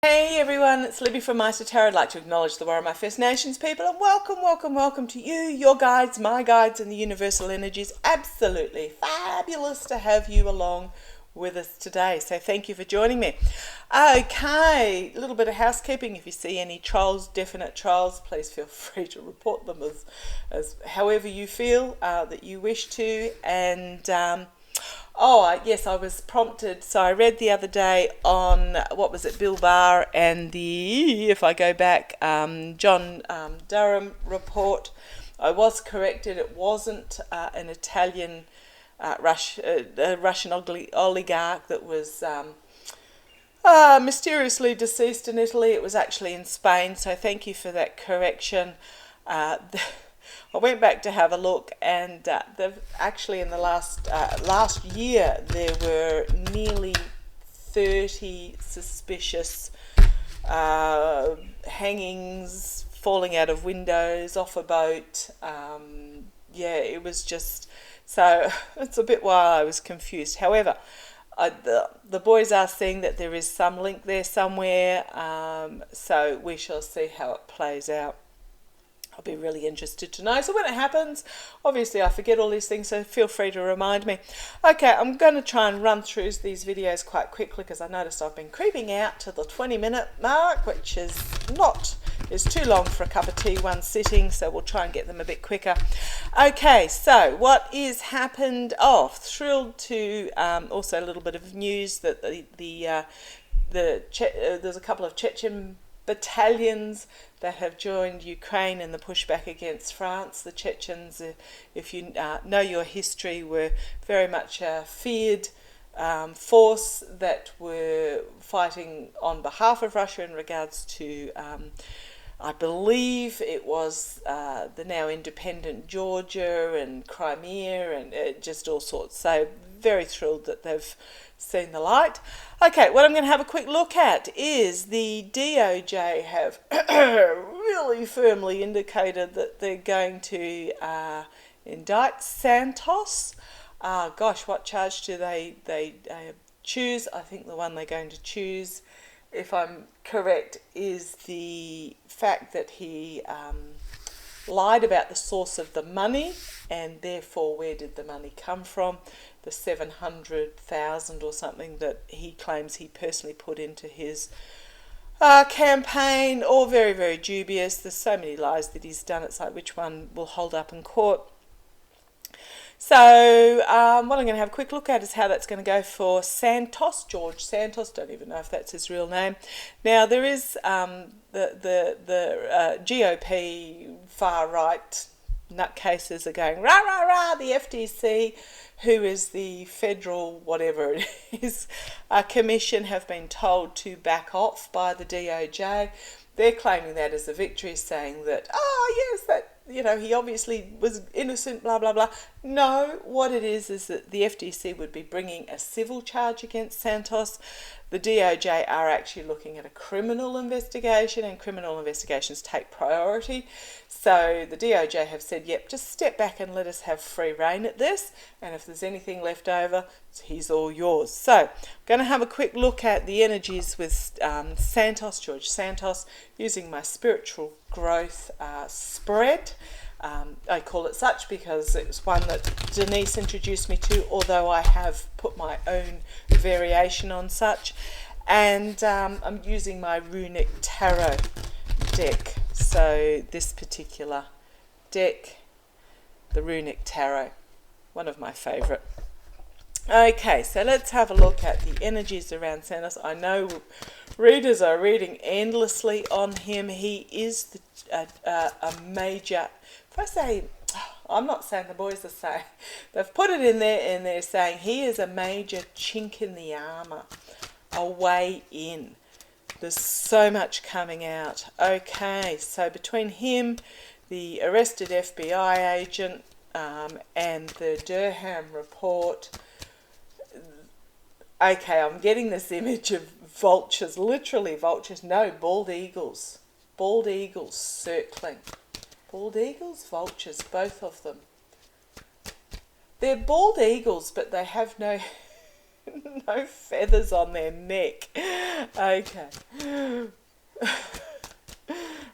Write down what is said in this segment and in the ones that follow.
Hey everyone, it's Libby from Meister Tarot. I'd like to acknowledge the Warramah First Nations people and welcome to you, your guides, my guides, and the universal energies. Absolutely fabulous to have you along with us today. So thank you for joining me. Okay, a little bit of housekeeping. If you see any trolls, definite trolls, please feel free to report them as however you feel that you wish to. And yes, I was prompted. So I read the other day on, what was it, Bill Barr and if I go back, John Durham report. I was corrected. It wasn't an Italian Russian oligarch that was mysteriously deceased in Italy. It was actually in Spain. So thank you for that correction. I went back to have a look, and they've actually in the last year there were nearly 30 suspicious hangings, falling out of windows, off a boat. It was just so it's a bit while I was confused. However, the boys are seeing that there is some link there somewhere, so we shall see how it plays out. I'll be really interested to know. So when it happens, obviously I forget all these things, so feel free to remind me. Okay, I'm going to try and run through these videos quite quickly because I noticed I've been creeping out to the 20-minute mark, which is too long for a cup of tea one sitting, so we'll try and get them a bit quicker. Okay, so what is happened? Thrilled to also a little bit of news that there's a couple of Chechen battalions that have joined Ukraine in the pushback against France. The Chechens, if you know your history, were very much a feared force that were fighting on behalf of Russia in regards to, I believe it was the now independent Georgia and Crimea and just all sorts. So very thrilled that they've seen the light. Okay, what I'm going to have a quick look at is the DoJ have really firmly indicated that they're going to indict Santos. What charge do they choose? I think the one they're going to choose, if I'm correct, is the fact that he lied about the source of the money, and therefore where did the money come from? The 700,000 or something that he claims he personally put into his campaign, all very, very dubious. There's so many lies that he's done, it's like which one will hold up in court. So what I'm going to have a quick look at is how that's going to go for Santos, George Santos. Don't even know if that's his real name. Now there is the GOP far right nutcases are going rah rah rah. The FTC, who is the federal whatever it is commission, have been told to back off by the DOJ. They're claiming that as a victory, saying that he obviously was innocent, blah, blah, blah. No, what it is that the FTC would be bringing a civil charge against Santos. The DOJ are actually looking at a criminal investigation, and criminal investigations take priority. So the DOJ have said, yep, just step back and let us have free reign at this, and if there's anything left over, he's all yours. So I'm going to have a quick look at the energies with George Santos, using my spiritual growth spread. I call it such because it's one that Denise introduced me to, although I have put my own variation on such. And I'm using my runic tarot deck. So this particular deck, the runic tarot, one of my favourite. Okay, so let's have a look at the energies around Santos. I know readers are reading endlessly on him. He is a major, if I say, I'm not saying, the boys are saying, they've put it in there and they're saying he is a major chink in the armour, a way in. There's so much coming out. Okay, so between him, the arrested FBI agent, and the Durham report, okay, I'm getting this image of vultures, literally vultures, no, bald eagles circling. Bald eagles, vultures, both of them. They're bald eagles, but they have no No feathers on their neck. Okay.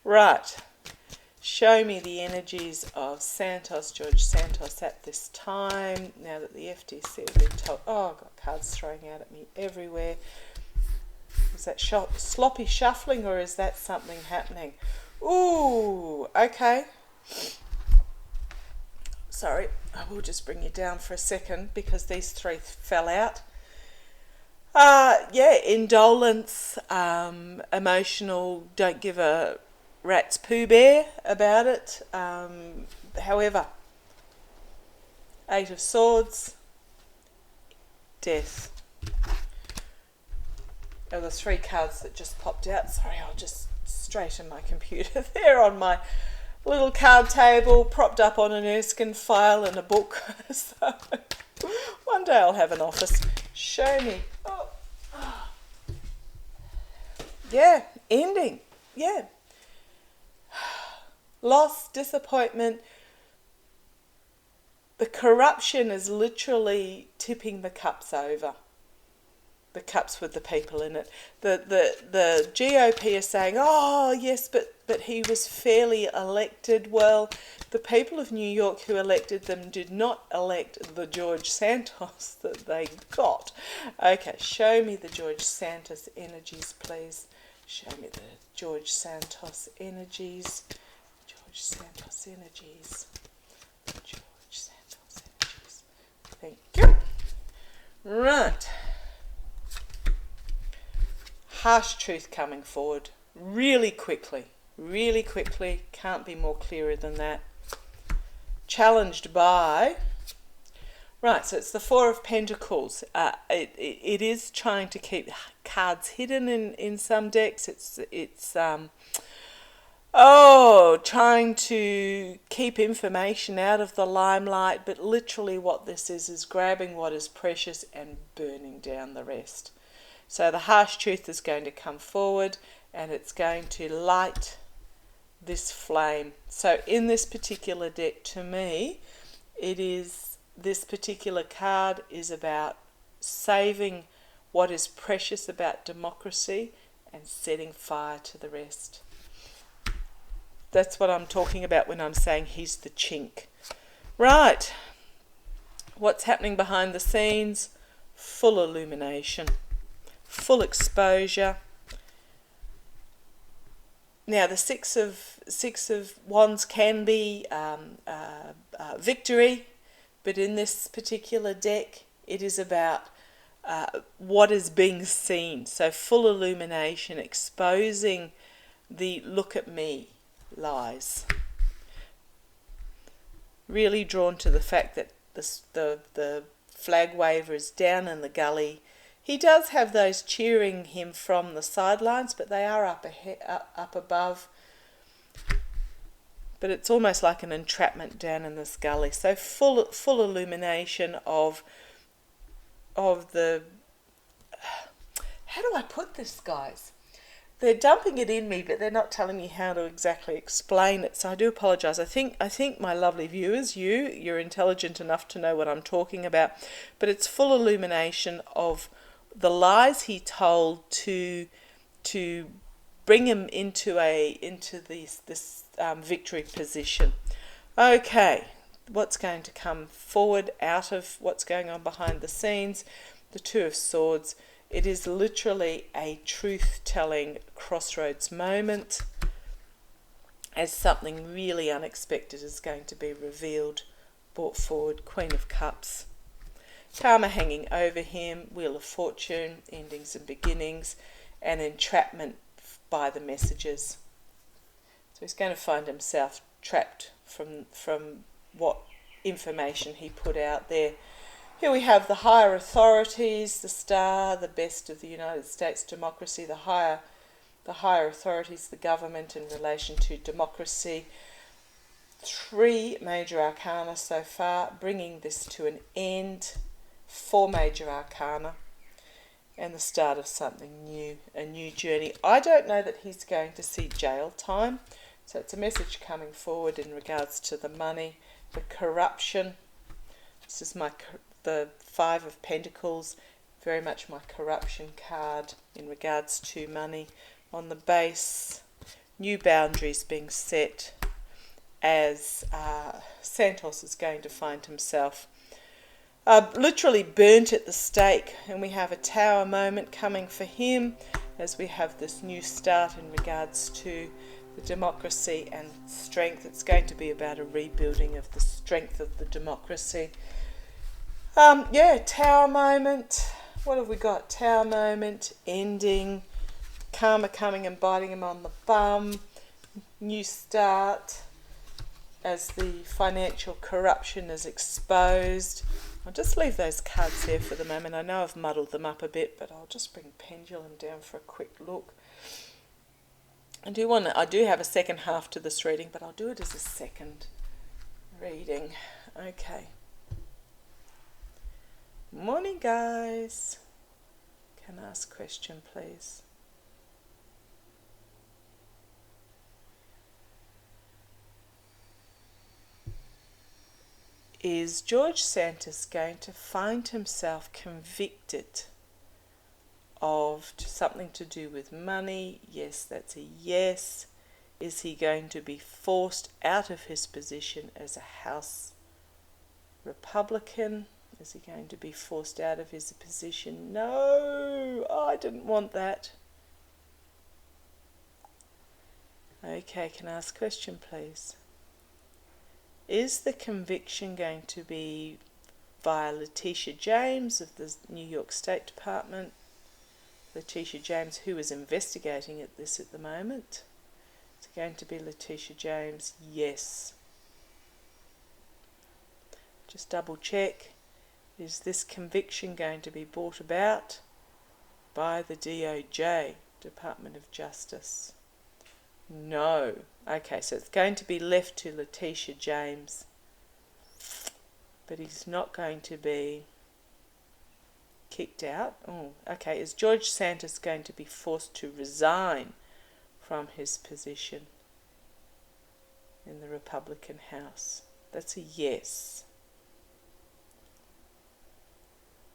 Right. Show me the energies of Santos, George Santos at this time. Now that the FTC have been told... Oh, I've got cards throwing out at me everywhere. Is that sloppy shuffling, or is that something happening? Ooh, okay. Sorry, I will just bring you down for a second because these three fell out. Yeah, indolence, emotional, don't give a rat's poo bear about it. However, Eight of Swords, Death. Oh, the three cards that just popped out. Sorry, I'll just straighten my computer there on my little card table, propped up on an Erskine file and a book. So one day I'll have an office. Show me. Oh. Yeah, ending. Yeah. Loss, disappointment. The corruption is literally tipping the cups over. The cups with the people in it. The GOP is saying, oh yes, but he was fairly elected. Well, the people of New York who elected them did not elect the George Santos that they got. Okay, show me the George Santos energies, please. Show me the George Santos energies. George Santos energies. George Santos energies. Thank you. Right. Harsh truth coming forward really quickly, can't be more clearer than that. Challenged by, right, so it's the Four of Pentacles. It is trying to keep cards hidden in some decks. It's trying to keep information out of the limelight, but literally what this is grabbing what is precious and burning down the rest. So the harsh truth is going to come forward and it's going to light this flame. So in this particular deck, to me, this particular card is about saving what is precious about democracy and setting fire to the rest. That's what I'm talking about when I'm saying he's the chink. Right. What's happening behind the scenes? Full illumination. Full exposure. Now the six of wands can be victory, but in this particular deck it is about what is being seen. So full illumination, exposing the look at me lies. Really drawn to the fact that the flag waver is down in the gully. He does have those cheering him from the sidelines, but they are up above. But it's almost like an entrapment down in this gully. So full illumination of the... How do I put this, guys? They're dumping it in me, but they're not telling me how to exactly explain it. So I do apologise. I think my lovely viewers, you're intelligent enough to know what I'm talking about. But it's full illumination of the lies he told to bring him into this victory position. Okay, what's going to come forward out of what's going on behind the scenes? The Two of Swords. It is literally a truth-telling crossroads moment as something really unexpected is going to be revealed, brought forward. Queen of Cups. Karma hanging over him, Wheel of Fortune, endings and beginnings, and entrapment by the messages. So he's going to find himself trapped from what information he put out there. Here we have the higher authorities, the star, the best of the United States democracy, the higher authorities, the government in relation to democracy. 3 major arcana so far, bringing this to an end. 4 major arcana and the start of something new, a new journey. I don't know that he's going to see jail time, so it's a message coming forward in regards to the money, the corruption. This is the 5 of Pentacles, very much my corruption card in regards to money. On the base, new boundaries being set as Santos is going to find himself literally burnt at the stake, and we have a tower moment coming for him as we have this new start in regards to the democracy and strength. It's going to be about a rebuilding of the strength of the democracy. Tower moment. What have we got? Tower moment, ending, karma coming and biting him on the bum, new start as the financial corruption is exposed. I'll just leave those cards there for the moment. I know I've muddled them up a bit, but I'll just bring pendulum down for a quick look. I do have a second half to this reading, but I'll do it as a second reading. Okay. Morning, guys. Can I ask a question, please? Is George Santos going to find himself convicted of something to do with money? Yes, that's a yes. Is he going to be forced out of his position as a House Republican? Is he going to be forced out of his position? No, I didn't want that. Okay, can I ask a question, please? Is the conviction going to be via Letitia James of the New York State Department? Letitia James, who is investigating this at the moment. Is it going to be Letitia James? Yes. Just double check. Is this conviction going to be brought about by the DoJ, Department of Justice? No. Okay, so it's going to be left to Letitia James, but he's not going to be kicked out. Oh, okay. Is George Santos going to be forced to resign from his position in the Republican House? That's a yes.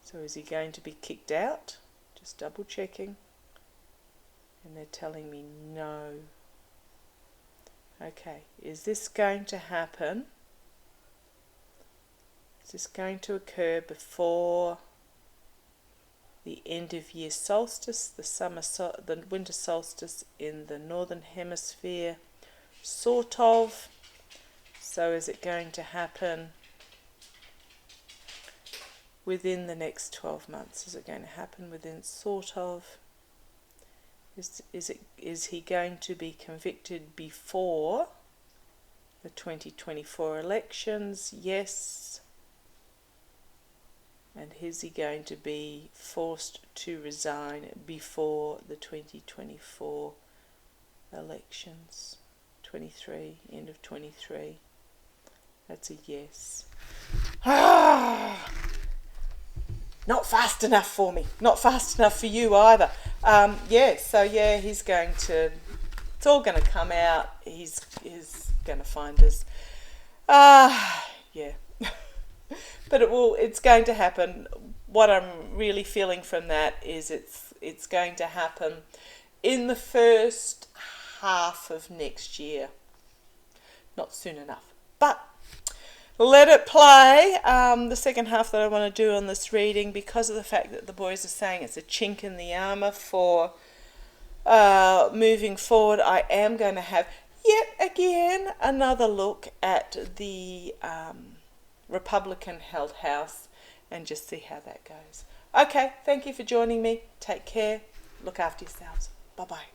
So is he going to be kicked out? Just double checking. And they're telling me no. Okay, is this going to happen? Is this going to occur before the end of year solstice, the winter solstice in the northern hemisphere? Sort of. So is it going to happen within the next 12 months? Is it going to happen within sort of? Is he going to be convicted before the 2024 elections? Yes. And is he going to be forced to resign before the 2024 elections? 23, end of 23. That's a yes. Not fast enough for me. Not fast enough for you either. He's going to... It's all going to come out. He's going to find us. But it's going to happen. What I'm really feeling from that is it's going to happen in the first half of next year. Not soon enough. But let it play. The second half that I want to do on this reading, because of the fact that the boys are saying it's a chink in the armour for moving forward, I am going to have yet again another look at the Republican held house and just see how that goes. Okay, thank you for joining me. Take care. Look after yourselves. Bye-bye.